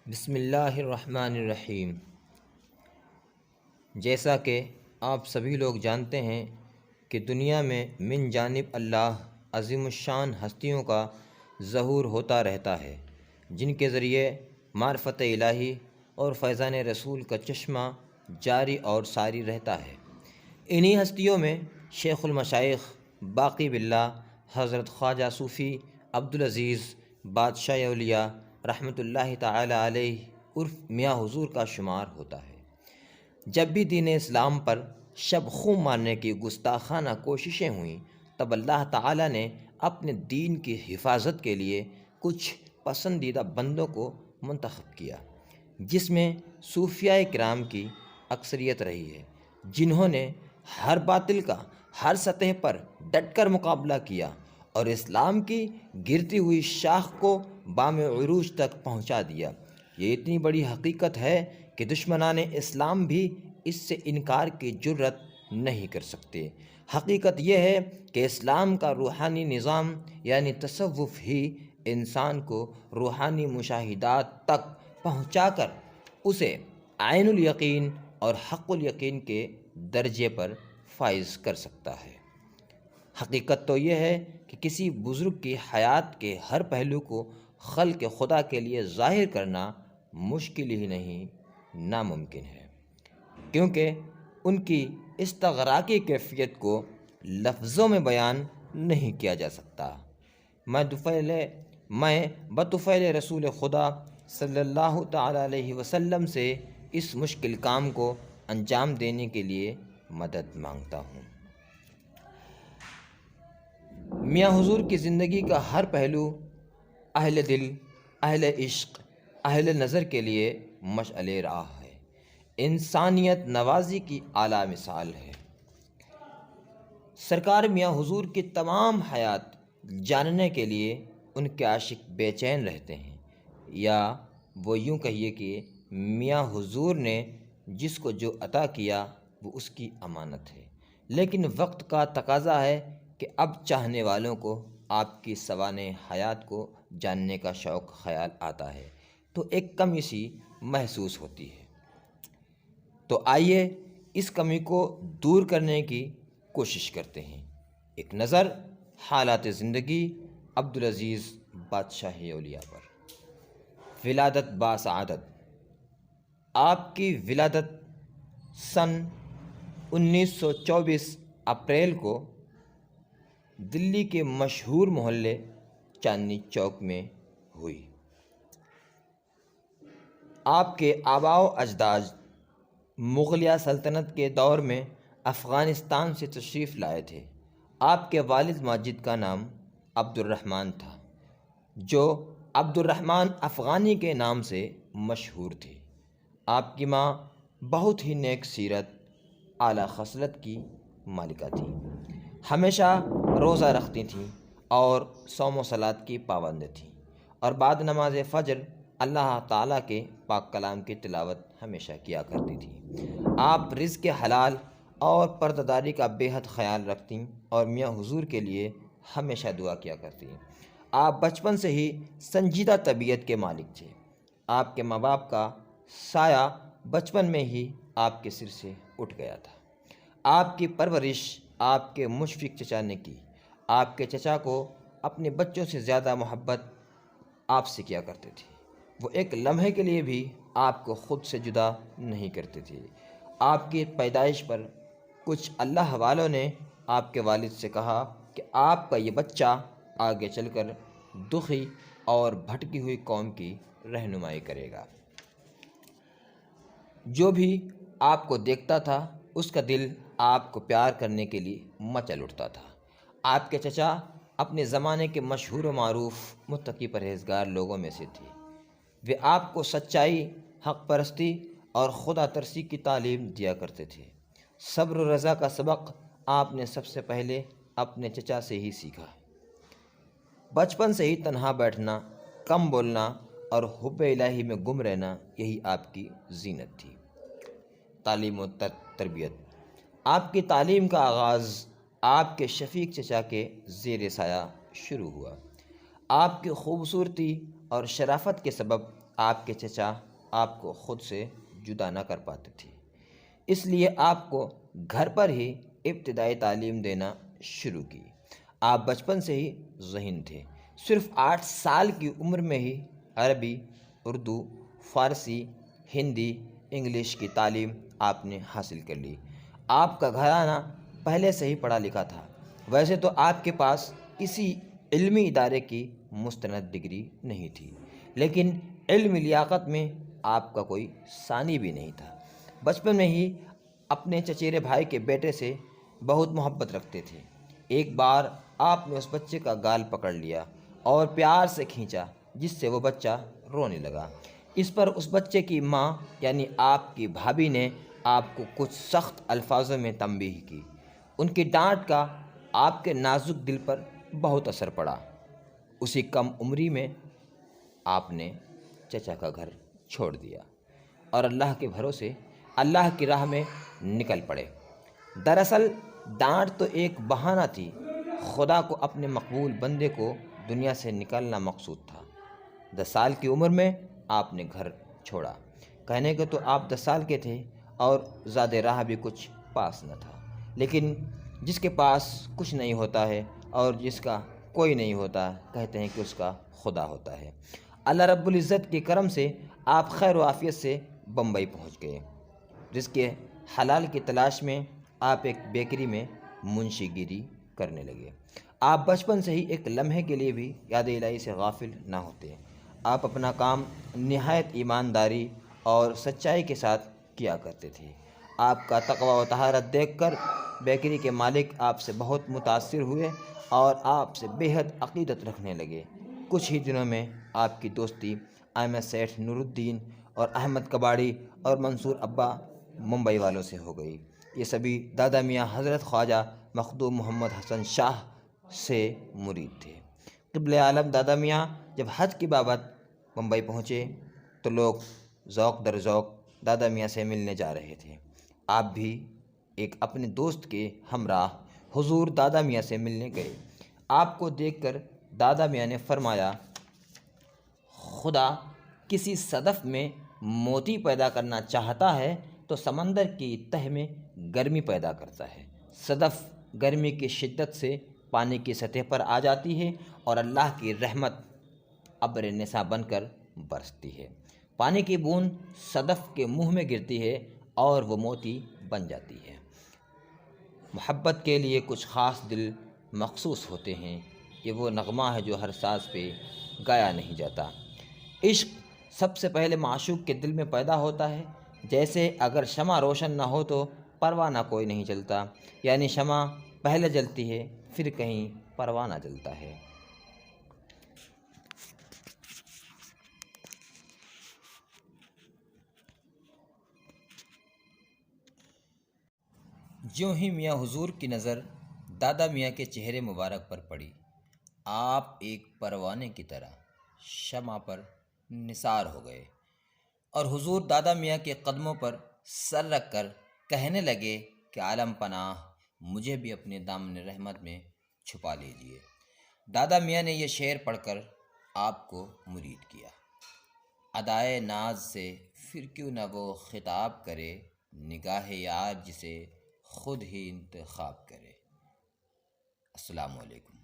بسم اللہ الرحمن الرحیم۔ جیسا کہ آپ سبھی لوگ جانتے ہیں کہ دنیا میں من جانب اللہ عظیم الشان ہستیوں کا ظہور ہوتا رہتا ہے، جن کے ذریعے معرفت الہی اور فیضان رسول کا چشمہ جاری اور ساری رہتا ہے۔ انہی ہستیوں میں شیخ المشائخ باقی باللہ حضرت خواجہ صوفی عبدالعزیز بادشاہ اولیاء رحمۃ اللہ تعالی علیہ عرف میاں حضور کا شمار ہوتا ہے۔ جب بھی دین اسلام پر شب خوں مارنے کی گستاخانہ کوششیں ہوئیں، تب اللہ تعالی نے اپنے دین کی حفاظت کے لیے کچھ پسندیدہ بندوں کو منتخب کیا، جس میں صوفیاء کرام کی اکثریت رہی ہے، جنہوں نے ہر باطل کا ہر سطح پر ڈٹ کر مقابلہ کیا اور اسلام کی گرتی ہوئی شاخ کو بام عروج تک پہنچا دیا۔ یہ اتنی بڑی حقیقت ہے کہ دشمنان اسلام بھی اس سے انکار کی جرت نہیں کر سکتے۔ حقیقت یہ ہے کہ اسلام کا روحانی نظام یعنی تصوف ہی انسان کو روحانی مشاہدات تک پہنچا کر اسے عین الیقین اور حق الیقین کے درجے پر فائز کر سکتا ہے۔ حقیقت تو یہ ہے کہ کسی بزرگ کی حیات کے ہر پہلو کو خلق خدا کے لیے ظاہر کرنا مشکل ہی نہیں، ناممکن ہے، کیونکہ ان کی استغراقی کیفیت کو لفظوں میں بیان نہیں کیا جا سکتا۔ میں بطفیل رسول خدا صلی اللہ تعالی علیہ وسلم سے اس مشکل کام کو انجام دینے کے لیے مدد مانگتا ہوں۔ میاں حضور کی زندگی کا ہر پہلو اہل دل، اہل عشق، اہل نظر کے لیے مشعل راہ ہے، انسانیت نوازی کی اعلیٰ مثال ہے۔ سرکار میاں حضور کی تمام حیات جاننے کے لیے ان کے عاشق بے چین رہتے ہیں، یا وہ یوں کہیے کہ میاں حضور نے جس کو جو عطا کیا وہ اس کی امانت ہے، لیکن وقت کا تقاضا ہے کہ اب چاہنے والوں کو آپ کی سوانح حیات کو جاننے کا شوق خیال آتا ہے تو ایک کمی سی محسوس ہوتی ہے۔ تو آئیے اس کمی کو دور کرنے کی کوشش کرتے ہیں۔ ایک نظر حالات زندگی عبدالعزیز بادشاہ اولیاء پر۔ ولادت باسعادت۔ آپ کی ولادت سن 1924 اپریل کو دلی کے مشہور محلے چاندنی چوک میں ہوئی۔ آپ کے آباء و اجداد مغلیہ سلطنت کے دور میں افغانستان سے تشریف لائے تھے۔ آپ کے والد ماجد کا نام عبد الرحمن تھا، جو عبد الرحمن افغانی کے نام سے مشہور تھے۔ آپ کی ماں بہت ہی نیک سیرت، اعلیٰ خصلت کی مالکہ تھی، ہمیشہ روزہ رکھتی تھیں اور صوم و صلات کی پابند تھیں، اور بعد نماز فجر اللہ تعالیٰ کے پاک کلام کی تلاوت ہمیشہ کیا کرتی تھیں۔ آپ رزق حلال اور پردہ داری کا بے حد خیال رکھتیں اور میاں حضور کے لیے ہمیشہ دعا کیا کرتیں۔ آپ بچپن سے ہی سنجیدہ طبیعت کے مالک تھے۔ آپ کے ماں باپ کا سایہ بچپن میں ہی آپ کے سر سے اٹھ گیا تھا۔ آپ کی پرورش آپ کے مشفق چچا نے کی۔ آپ کے چچا کو اپنے بچوں سے زیادہ محبت آپ سے کیا کرتے تھے۔ وہ ایک لمحے کے لیے بھی آپ کو خود سے جدا نہیں کرتے تھے۔ آپ کی پیدائش پر کچھ اللہ والوں نے آپ کے والد سے کہا کہ آپ کا یہ بچہ آگے چل کر دکھی اور بھٹکی ہوئی قوم کی رہنمائی کرے گا۔ جو بھی آپ کو دیکھتا تھا اس کا دل آپ کو پیار کرنے کے لیے مچل اٹھتا تھا۔ آپ کے چچا اپنے زمانے کے مشہور و معروف متقی پرہیزگار لوگوں میں سے تھے۔ وہ آپ کو سچائی، حق پرستی اور خدا ترسی کی تعلیم دیا کرتے تھے۔ صبر و رضا کا سبق آپ نے سب سے پہلے اپنے چچا سے ہی سیکھا۔ بچپن سے ہی تنہا بیٹھنا، کم بولنا اور حب الہی میں گم رہنا، یہی آپ کی زینت تھی۔ تعلیم و تربیت۔ آپ کی تعلیم کا آغاز آپ کے شفیق چچا کے زیر سایہ شروع ہوا۔ آپ کی خوبصورتی اور شرافت کے سبب آپ کے چچا آپ کو خود سے جدا نہ کر پاتے تھے، اس لیے آپ کو گھر پر ہی ابتدائی تعلیم دینا شروع کی۔ آپ بچپن سے ہی ذہین تھے، صرف 8 سال کی عمر میں ہی عربی، اردو، فارسی، ہندی، انگلش کی تعلیم آپ نے حاصل کر لی۔ آپ کا گھرانہ پہلے سے ہی پڑھا لکھا تھا، ویسے تو آپ کے پاس کسی علمی ادارے کی مستند ڈگری نہیں تھی، لیکن علمی لیاقت میں آپ کا کوئی ثانی بھی نہیں تھا۔ بچپن میں ہی اپنے چچیرے بھائی کے بیٹے سے بہت محبت رکھتے تھے۔ ایک بار آپ نے اس بچے کا گال پکڑ لیا اور پیار سے کھینچا، جس سے وہ بچہ رونے لگا۔ اس پر اس بچے کی ماں یعنی آپ کی بھابھی نے آپ کو کچھ سخت الفاظوں میں تنبیہ کی۔ ان کی ڈانٹ کا آپ کے نازک دل پر بہت اثر پڑا۔ اسی کم عمری میں آپ نے چچا کا گھر چھوڑ دیا اور اللہ کے بھروسے اللہ کی راہ میں نکل پڑے۔ دراصل ڈانٹ تو ایک بہانہ تھی، خدا کو اپنے مقبول بندے کو دنیا سے نکالنا مقصود تھا۔ 10 سال کی عمر میں آپ نے گھر چھوڑا۔ کہنے کو تو آپ 10 سال کے تھے اور زیادہ راہ بھی کچھ پاس نہ تھا، لیکن جس کے پاس کچھ نہیں ہوتا ہے اور جس کا کوئی نہیں ہوتا، کہتے ہیں کہ اس کا خدا ہوتا ہے۔ اللہ رب العزت کے کرم سے آپ خیر و عافیت سے بمبئی پہنچ گئے۔ رزق حلال کی تلاش میں آپ ایک بیکری میں منشی گیری کرنے لگے۔ آپ بچپن سے ہی ایک لمحے کے لیے بھی یاد الہی سے غافل نہ ہوتے۔ آپ اپنا کام نہایت ایمانداری اور سچائی کے ساتھ کیا کرتے تھے۔ آپ کا تقوی و طہارت دیکھ کر بیکری کے مالک آپ سے بہت متاثر ہوئے اور آپ سے بے حد عقیدت رکھنے لگے۔ کچھ ہی دنوں میں آپ کی دوستی احمد سیٹھ نور الدین اور احمد کباڑی اور منصور ابا ممبئی والوں سے ہو گئی۔ یہ سبھی دادا میاں حضرت خواجہ مخدوم محمد حسن شاہ سے مرید تھے۔ قبلِ عالم دادا میاں جب حج کی بابت ممبئی پہنچے تو لوگ ذوق در ذوق دادا میاں سے ملنے جا رہے تھے۔ آپ بھی ایک اپنے دوست کے ہمراہ حضور دادا میاں سے ملنے گئے۔ آپ کو دیکھ کر دادا میاں نے فرمایا، خدا کسی صدف میں موتی پیدا کرنا چاہتا ہے تو سمندر کی تہ میں گرمی پیدا کرتا ہے۔ صدف گرمی کی شدت سے پانی کی سطح پر آ جاتی ہے اور اللہ کی رحمت ابر نساء بن کر برستی ہے۔ پانی کی بوند صدف کے منہ میں گرتی ہے اور وہ موتی بن جاتی ہے۔ محبت کے لیے کچھ خاص دل مخصوص ہوتے ہیں، یہ وہ نغمہ ہے جو ہر ساز پہ گایا نہیں جاتا۔ عشق سب سے پہلے معشوق کے دل میں پیدا ہوتا ہے، جیسے اگر شمع روشن نہ ہو تو پروانہ کوئی نہیں جلتا، یعنی شمع پہلے جلتی ہے پھر کہیں پروانہ جلتا ہے۔ جو ہی میاں حضور کی نظر دادا میاں کے چہرے مبارک پر پڑی، آپ ایک پروانے کی طرح شمع پر نثار ہو گئے اور حضور دادا میاں کے قدموں پر سر رکھ کر کہنے لگے کہ عالم پناہ مجھے بھی اپنے دامن رحمت میں چھپا لیجیے۔ دادا میاں نے یہ شعر پڑھ کر آپ کو مرید کیا۔ ادائے ناز سے پھر کیوں نہ وہ خطاب کرے، نگاہ یار جسے خود ہی انتخاب کرے۔ السلام علیکم۔